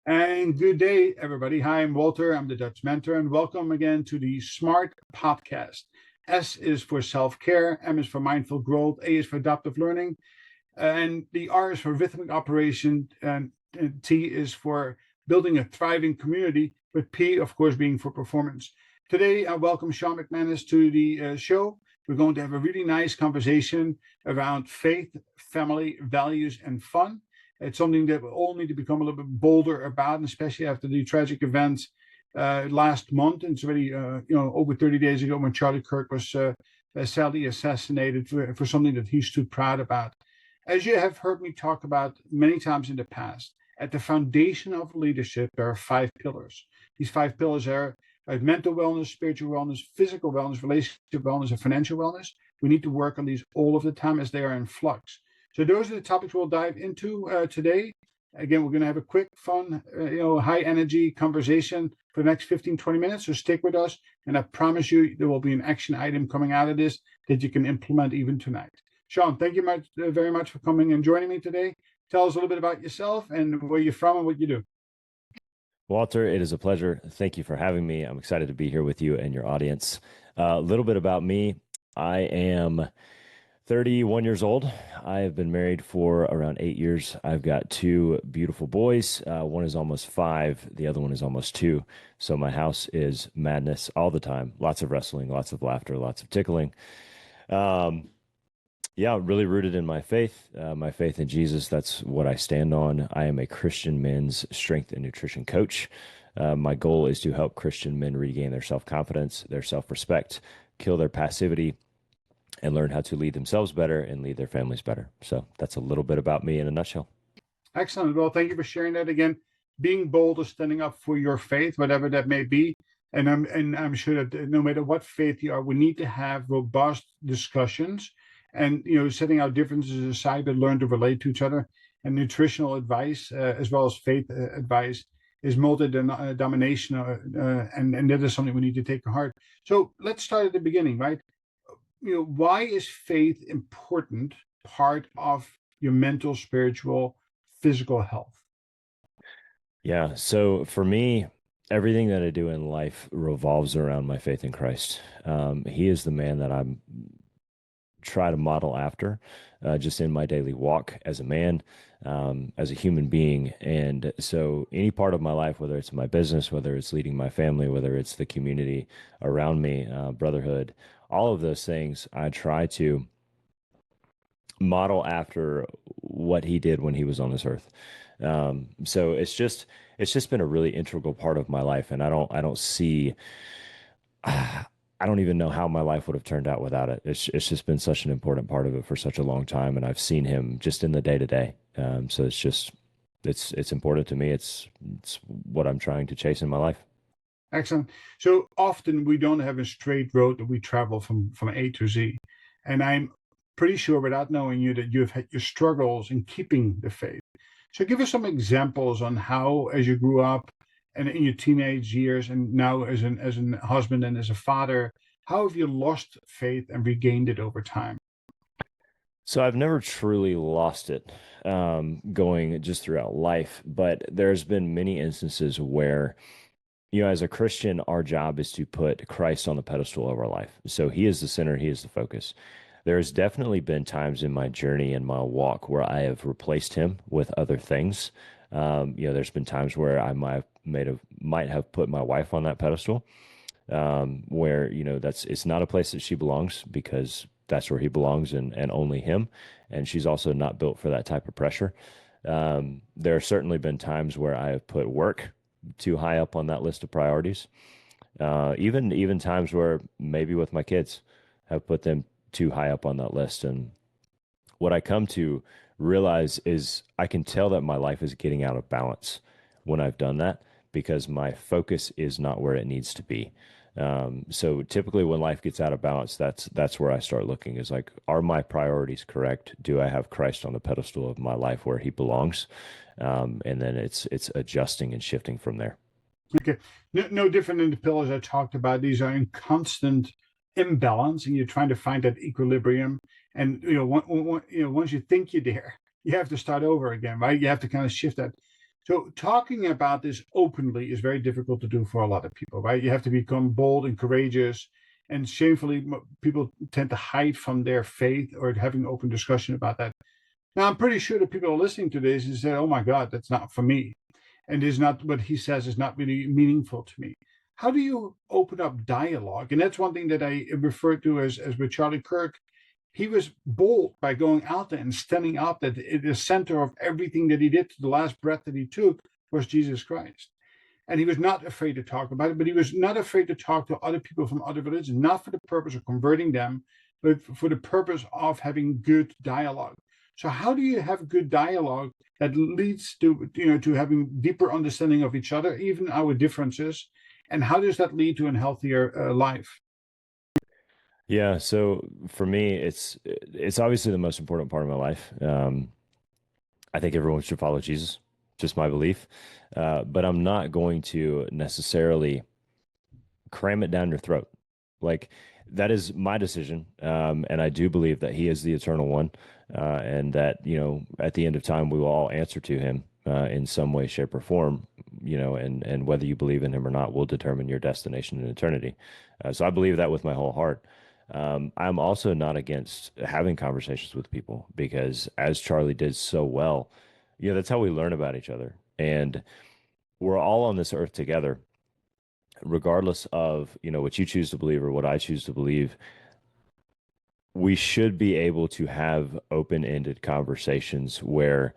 And good day, everybody. Hi, I'm Walter. I'm the Dutch mentor, and welcome again to the S.M.A.R.T podcast. S is for self-care, M is for mindful growth, A is for adaptive learning, and the R is for rhythmic operation, and T is for building a thriving community, with P, of course, being for performance. Today, I welcome Sean McManus to the show. We're going to have a really nice conversation around faith, family, values, and fun. It's something that we all need to become a little bit bolder about, and especially after the tragic events last month. And it's already, over 30 days ago when Charlie Kirk was sadly assassinated for something that he stood proud about. As you have heard me talk about many times in the past, at the foundation of leadership, there are 5 pillars. These 5 pillars are mental wellness, spiritual wellness, physical wellness, relationship wellness, and financial wellness. We need to work on these all of the time as they are in flux. So those are the topics we'll dive into today. Again, we're going to have a quick, fun, high energy conversation for the next 15, 20 minutes. So stick with us. And I promise you, there will be an action item coming out of this that you can implement even tonight. Sean, thank you very much for coming and joining me today. Tell us a little bit about yourself and where you're from and what you do. Walter, it is a pleasure. Thank you for having me. I'm excited to be here with you and your audience. A little bit about me. I am 31 years old. I have been married for around 8 years. I've got 2 beautiful boys. One is almost 5. The other one is almost 2. So my house is madness all the time. Lots of wrestling, lots of laughter, lots of tickling. Really rooted in my faith in Jesus. That's what I stand on. I am a Christian men's strength and nutrition coach. My goal is to help Christian men regain their self-confidence, their self-respect, kill their passivity, and learn how to lead themselves better and lead their families better. So that's a little bit about me in a nutshell. Excellent. Well, thank you for sharing that again. Being bold is standing up for your faith, whatever that may be. And I'm sure that no matter what faith you are, we need to have robust discussions and setting our differences aside and learn to relate to each other. And nutritional advice, as well as faith advice, is multi-dominational, and that is something we need to take to heart. So let's start at the beginning, right? Why is faith important part of your mental, spiritual, physical health? Yeah. So for me, everything that I do in life revolves around my faith in Christ. He is the man that I'm try to model after, just in my daily walk as a man, as a human being. And so any part of my life, whether it's my business, whether it's leading my family, whether it's the community around me, brotherhood, all of those things, I try to model after what he did when he was on this earth. So it's just been a really integral part of my life. And I don't see, I don't even know how my life would have turned out without it. It's just been such an important part of it for such a long time, and I've seen him just in the day to day. So it's important to me. It's what I'm trying to chase in my life. Excellent. So often we don't have a straight road that we travel from A to Z, and I'm pretty sure, without knowing you, that you've had your struggles in keeping the faith. So give us some examples on how, as you grew up and in your teenage years, and now as an husband and as a father, how have you lost faith and regained it over time? So I've never truly lost it, going just throughout life, but there's been many instances where, as a Christian, our job is to put Christ on the pedestal of our life. So he is the center, he is the focus. There's definitely been times in my journey and my walk where I have replaced him with other things. There's been times where I might have put my wife on that pedestal, where it's not a place that she belongs, because that's where he belongs, and only him. And she's also not built for that type of pressure. There have certainly been times where I have put work too high up on that list of priorities. Even times where maybe with my kids have put them too high up on that list. And what I come to realize is I can tell that my life is getting out of balance when I've done that, because my focus is not where it needs to be. So typically when life gets out of balance, that's where I start looking, is like, are my priorities correct? Do I have Christ on the pedestal of my life where he belongs? And then it's adjusting and shifting from there. Okay. No different than the pillars I talked about. These are in constant imbalance, and you're trying to find that equilibrium. And once you think you're there, you have to start over again, right? You have to kind of shift that. So talking about this openly is very difficult to do for a lot of people, right? You have to become bold and courageous, and shamefully, people tend to hide from their faith or having open discussion about that. Now, I'm pretty sure that people are listening to this and say, "Oh my God, that's not for me," and is not what he says is not really meaningful to me. How do you open up dialogue? And that's one thing that I refer to as with Charlie Kirk. He was bold by going out there and standing up that the center of everything that he did to the last breath that he took was Jesus Christ. And he was not afraid to talk about it, but he was not afraid to talk to other people from other religions, not for the purpose of converting them, but for the purpose of having good dialogue. So how do you have good dialogue that leads to having deeper understanding of each other, even our differences? And how does that lead to a healthier life? Yeah, so for me, it's obviously the most important part of my life. I think everyone should follow Jesus, just my belief. But I'm not going to necessarily cram it down your throat. Like that is my decision, and I do believe that He is the eternal one, and that at the end of time we will all answer to Him in some way, shape, or form. And whether you believe in Him or not will determine your destination in eternity. So I believe that with my whole heart. I'm also not against having conversations with people because, as Charlie did so well, that's how we learn about each other, and we're all on this earth together regardless of what you choose to believe or what I choose to believe. We should be able to have open-ended conversations where,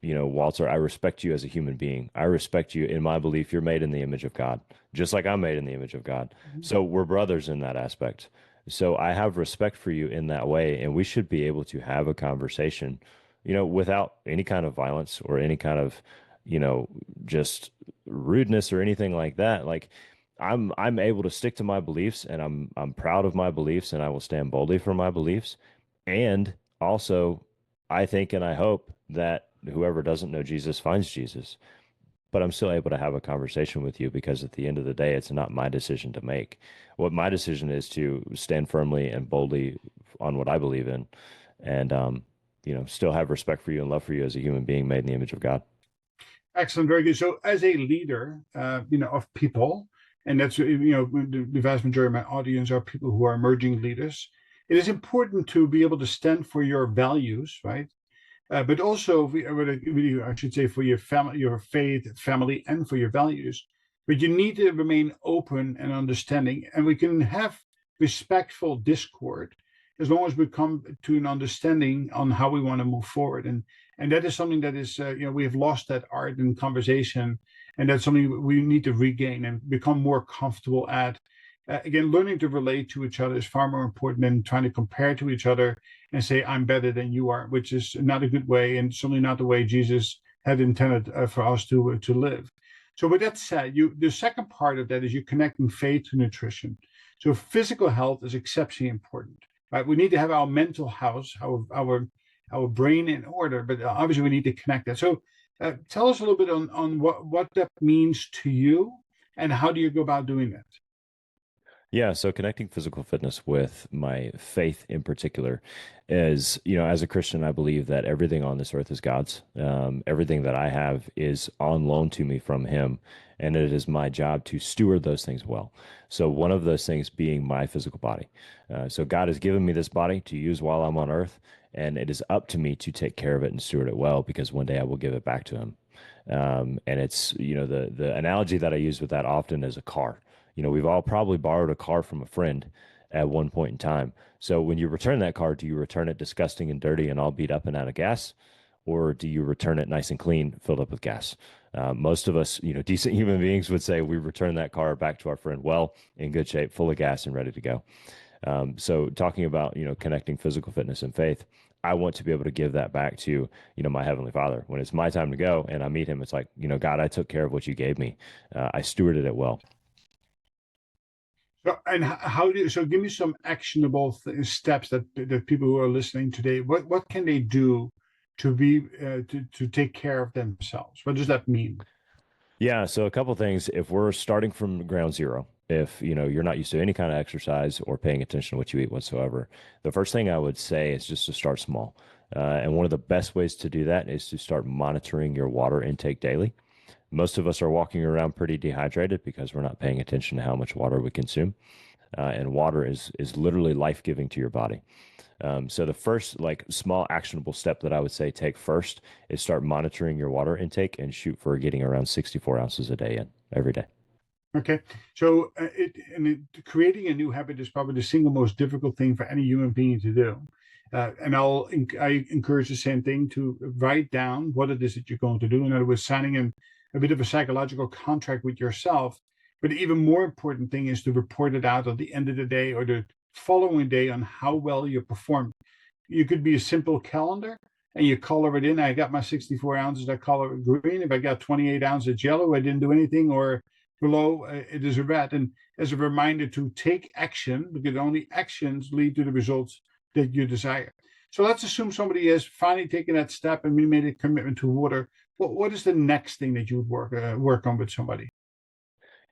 Walter, I respect you as a human being. I respect you. In my belief, you're made in the image of God, just like I'm made in the image of God. Mhm. So we're brothers in that aspect. So I have respect for you in that way, and we should be able to have a conversation, without any kind of violence or any kind of, just rudeness or anything like that. Like I'm able to stick to my beliefs, and I'm proud of my beliefs, and I will stand boldly for my beliefs. And also, I think and I hope that whoever doesn't know Jesus finds Jesus. But I'm still able to have a conversation with you because at the end of the day, it's not my decision to make. What my decision is to stand firmly and boldly on what I believe in, and still have respect for you and love for you as a human being made in the image of God. Excellent, very good. So, as a leader, of people, and that's the vast majority of my audience are people who are emerging leaders. It is important to be able to stand for your values, right? But also, I should say, for your family, your faith, family, and for your values. But you need to remain open and understanding, and we can have respectful discord as long as we come to an understanding on how we want to move forward. And that is something that is, we have lost that art in conversation, and that's something we need to regain and become more comfortable at. Again, learning to relate to each other is far more important than trying to compare to each other and say I'm better than you are, which is not a good way, and certainly not the way Jesus had intended for us to live. So, with that said, the second part of that is you connecting faith to nutrition. So, physical health is exceptionally important, right? We need to have our mental house, our brain in order, but obviously we need to connect that. So, tell us a little bit on what that means to you, and how do you go about doing that? Yeah, so connecting physical fitness with my faith in particular is, as a Christian, I believe that everything on this earth is God's. Everything that I have is on loan to me from Him, and it is my job to steward those things well. So, one of those things being my physical body. So, God has given me this body to use while I'm on earth, and it is up to me to take care of it and steward it well because one day I will give it back to Him. And it's, the analogy that I use with that often is a car. We've all probably borrowed a car from a friend at one point in time. So when you return that car, do you return it disgusting and dirty and all beat up and out of gas? Or do you return it nice and clean, filled up with gas? Most of us, decent human beings would say we return that car back to our friend well, in good shape, full of gas and ready to go. So talking about, connecting physical fitness and faith, I want to be able to give that back to, my Heavenly Father. When it's my time to go and I meet Him, it's like, God, I took care of what you gave me. I stewarded it well. So, and how do you, so give me some actionable steps that people who are listening today, what can they do to be to take care of themselves? What does that mean? Yeah, so a couple things. If we're starting from ground zero, if you're not used to any kind of exercise or paying attention to what you eat whatsoever, the first thing I would say is just to start small. And one of the best ways to do that is to start monitoring your water intake daily. Most of us are walking around pretty dehydrated because we're not paying attention to how much water we consume. And water is literally life-giving to your body. So the first like small actionable step that I would say take first is start monitoring your water intake and shoot for getting around 64 ounces a day in every day. Okay, so creating a new habit is probably the single most difficult thing for any human being to do. And I encourage the same thing, to write down what it is that you're going to do. In other words, signing a bit of a psychological contract with yourself. But the even more important thing is to report it out at the end of the day or the following day on how well you performed. You could be a simple calendar and you color it in. I got my 64 ounces, I color it green. If I got 28 ounces yellow, I didn't do anything, or below, it is a red. And as a reminder to take action, because only actions lead to the results that you desire. So let's assume somebody has finally taken that step and we made a commitment to water. What is the next thing that you would work on with somebody?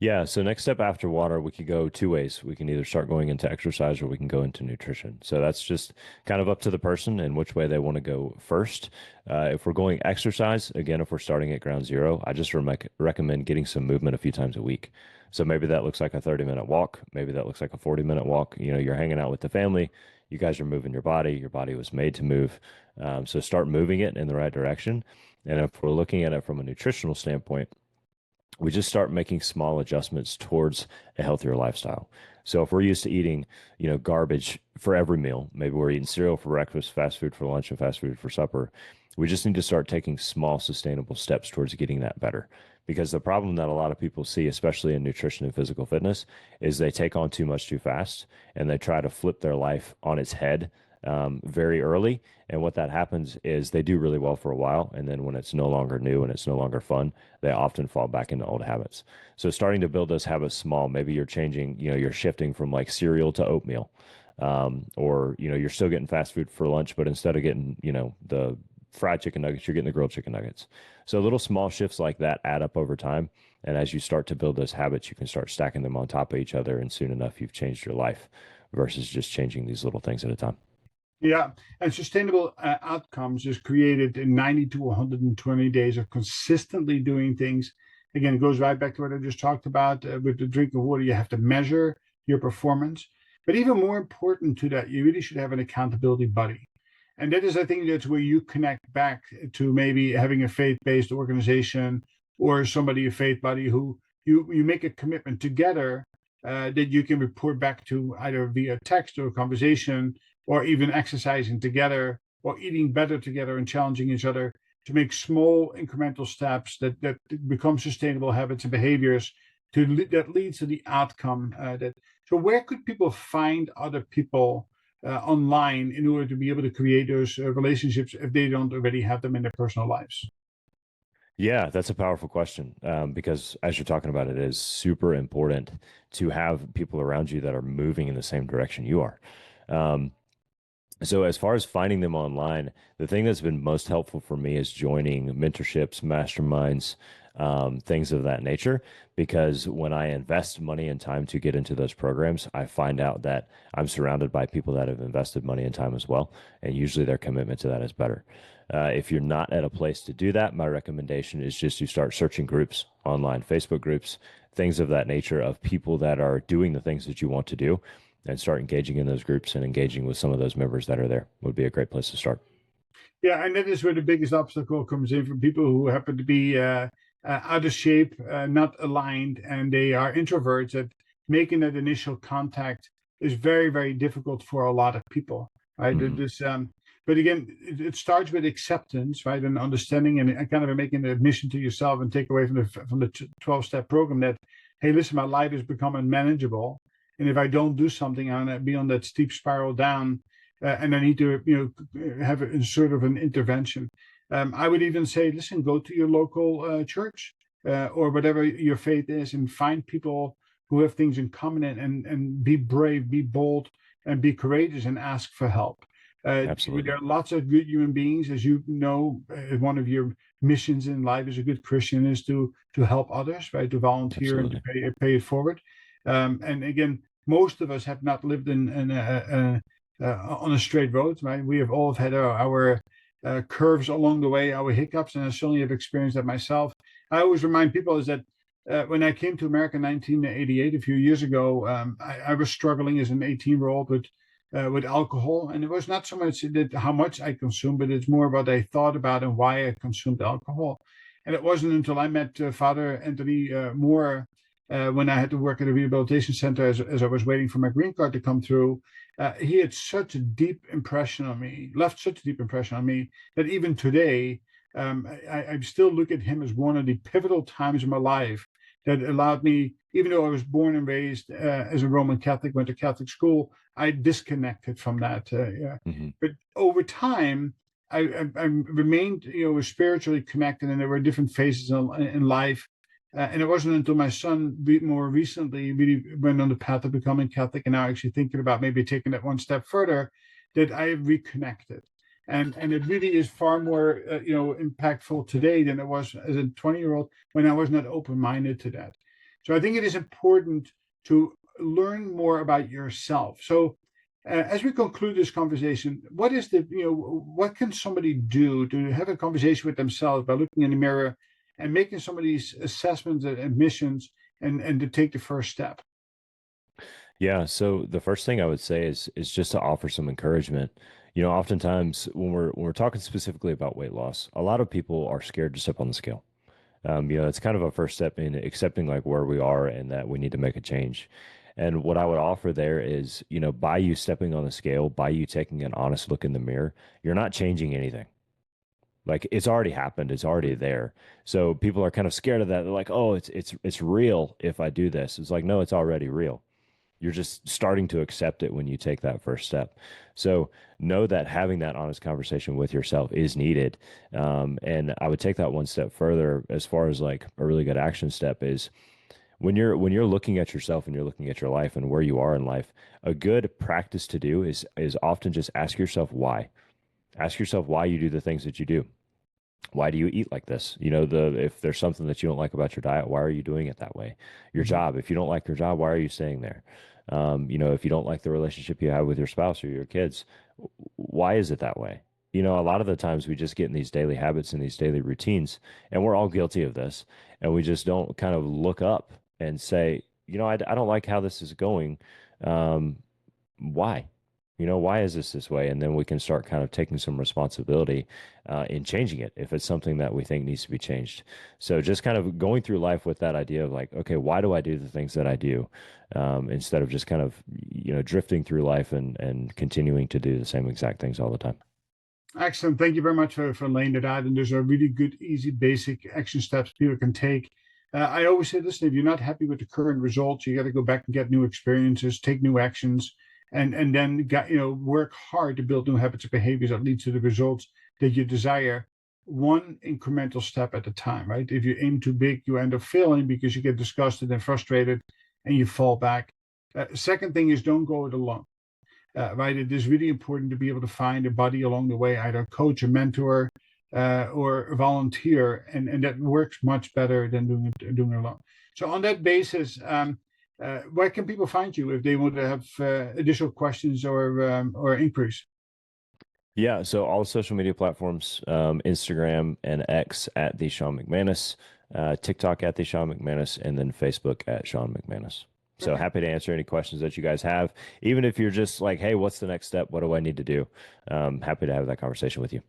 Yeah, so next step after water, we could go two ways. We can either start going into exercise or we can go into nutrition. So that's just kind of up to the person and which way they want to go first. If we're going exercise, again, if we're starting at ground zero, I just recommend getting some movement a few times a week. So maybe that looks like a 30-minute walk. Maybe that looks like a 40-minute walk. You know, you're hanging out with the family. You guys are moving your body. Your body was made to move. So start moving it in the right direction. And if we're looking at it from a nutritional standpoint, we just start making small adjustments towards a healthier lifestyle. So if we're used to eating, garbage for every meal, maybe we're eating cereal for breakfast, fast food for lunch, and fast food for supper. We just need to start taking small, sustainable steps towards getting that better. Because the problem that a lot of people see, especially in nutrition and physical fitness, is they take on too much too fast and they try to flip their life on its head very early. And what that happens is they do really well for a while. And then when it's no longer new and it's no longer fun, they often fall back into old habits. So starting to build those habits small, maybe you're changing, you're shifting from like cereal to oatmeal. Or, you're still getting fast food for lunch, but instead of getting, the fried chicken nuggets, you're getting the grilled chicken nuggets. So little small shifts like that add up over time. And as you start to build those habits, you can start stacking them on top of each other. And soon enough, you've changed your life versus just changing these little things at a time. Yeah, and sustainable outcomes is created in 90 to 120 days of consistently doing things. Again, it goes right back to what I just talked about with the drinking water. You have to measure your performance. But even more important to that, you really should have an accountability buddy. And that is, I think, that's where you connect back to maybe having a faith-based organization or somebody, a faith buddy, who you make a commitment together that you can report back to either via text or conversation, or even exercising together or eating better together and challenging each other to make small incremental steps that become sustainable habits and behaviors that leads to the outcome. So where could people find other people online in order to be able to create those relationships if they don't already have them in their personal lives? Yeah, that's a powerful question because as you're talking about it is super important to have people around you that are moving in the same direction you are. Um, So as far as finding them online, the thing that's been most helpful for me is joining mentorships, masterminds, things of that nature. Because when I invest money and time to get into those programs, I find out that I'm surrounded by people that have invested money and time as well. And usually their commitment to that is better. If you're not at a place to do that, my recommendation is just to start searching groups online, Facebook groups, things of that nature of people that are doing the things that you want to do, and start engaging in those groups and engaging with some of those members that are there would be a great place to start. Yeah, and that is where the biggest obstacle comes in from people who happen to be out of shape, not aligned, and they are introverts. That making that initial contact is very, very difficult for a lot of people, right? Mm-hmm. But again, it starts with acceptance, right, and understanding, and kind of making an admission to yourself and take away from the 12-step program that, hey, listen, my life is becoming unmanageable, and if I don't do something, I'm gonna be on that steep spiral down, and I need to, have a sort of an intervention. I would even say, listen, go to your local church or whatever your faith is, and find people who have things in common, and be brave, be bold, and be courageous, and ask for help. There Absolutely. are lots of good human beings, as you know. One of your missions in life as a good Christian is to help others, right? To volunteer and to Absolutely. pay it forward. And again, most of us have not lived in on a straight road, right? We have all had our curves along the way, our hiccups, and I certainly have experienced that myself. I always remind people is that when I came to America in 1988, a few years ago, I was struggling as an 18-year-old with alcohol, and it was not so much that how much I consumed, but it's more what I thought about and why I consumed alcohol. And it wasn't until I met Father Anthony Moore when I had to work at a rehabilitation center as I was waiting for my green card to come through. He had such a deep impression on me, left such a deep impression on me that even today, I still look at him as one of the pivotal times in my life that allowed me, even though I was born and raised as a Roman Catholic, went to Catholic school, I disconnected from that. But over time, I remained, spiritually connected, and there were different phases in life. And it wasn't until my son more recently really went on the path of becoming Catholic and now actually thinking about maybe taking it one step further that I have reconnected. And it really is far more, impactful today than it was as a 20-year-old when I was not open-minded to that. So I think it is important to learn more about yourself. So as we conclude this conversation, what can somebody do to have a conversation with themselves by looking in the mirror and making some of these assessments and admissions and to take the first step? Yeah, so the first thing I would say is just to offer some encouragement. Oftentimes when we're talking specifically about weight loss, a lot of people are scared to step on the scale. It's kind of a first step in accepting like where we are and that we need to make a change. And what I would offer there is, by you stepping on the scale, by you taking an honest look in the mirror, you're not changing anything. Like it's already happened, it's already there. So people are kind of scared of that. They're like, "Oh, it's real if I do this." It's like, no, it's already real. You're just starting to accept it when you take that first step. So know that having that honest conversation with yourself is needed. And I would take that one step further as far as like a really good action step is when you're looking at yourself and you're looking at your life and where you are in life, a good practice to do is often just ask yourself why. Ask yourself why you do the things that you do. Why do you eat like this? If there's something that you don't like about your diet, why are you doing it that way? Your job, if you don't like your job, why are you staying there? If you don't like the relationship you have with your spouse or your kids, why is it that way? A lot of the times we just get in these daily habits and these daily routines, and we're all guilty of this, and we just don't kind of look up and say, I don't like how this is going. Why? Why is this way? And then we can start kind of taking some responsibility in changing it if it's something that we think needs to be changed. So just kind of going through life with that idea of like, okay, why do I do the things that I do? Instead of just kind of, drifting through life and continuing to do the same exact things all the time. Excellent. Thank you very much for laying that out. And there's a really good, easy, basic action steps people can take. I always say, listen, if you're not happy with the current results, you got to go back and get new experiences, take new actions, and then work hard to build new habits and behaviors that lead to the results that you desire, one incremental step at a time, right? If you aim too big, you end up failing because you get disgusted and frustrated and you fall back. Second thing is don't go it alone. Right? It is really important to be able to find a buddy along the way, either a coach, a mentor, or a volunteer, and that works much better than doing it alone. So on that basis, where can people find you if they want to have additional questions or inquiries? Yeah, so all social media platforms, Instagram and X at the Sean McManus, TikTok at the Sean McManus, and then Facebook at Sean McManus. So happy to answer any questions that you guys have. Even if you're just like, hey, what's the next step? What do I need to do? Happy to have that conversation with you.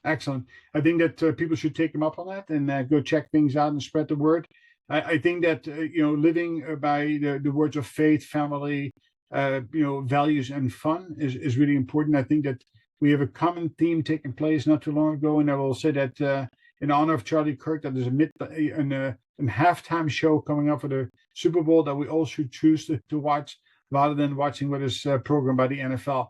Excellent. I think that people should take them up on that and go check things out and spread the word. I think that, living by the words of faith, family, values and fun is really important. I think that we have a common theme taking place not too long ago. And I will say that in honor of Charlie Kirk, that there's a halftime show coming up for the Super Bowl that we all should choose to watch rather than watching what is programmed by the NFL.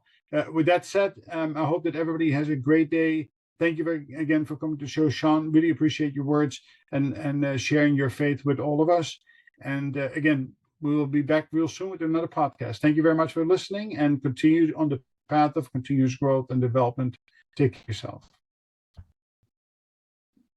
With that said, I hope that everybody has a great day. Thank you again for coming to the show, Sean. Really appreciate your words and sharing your faith with all of us. And again, we will be back real soon with another podcast. Thank you very much for listening and continue on the path of continuous growth and development. Take care of yourself.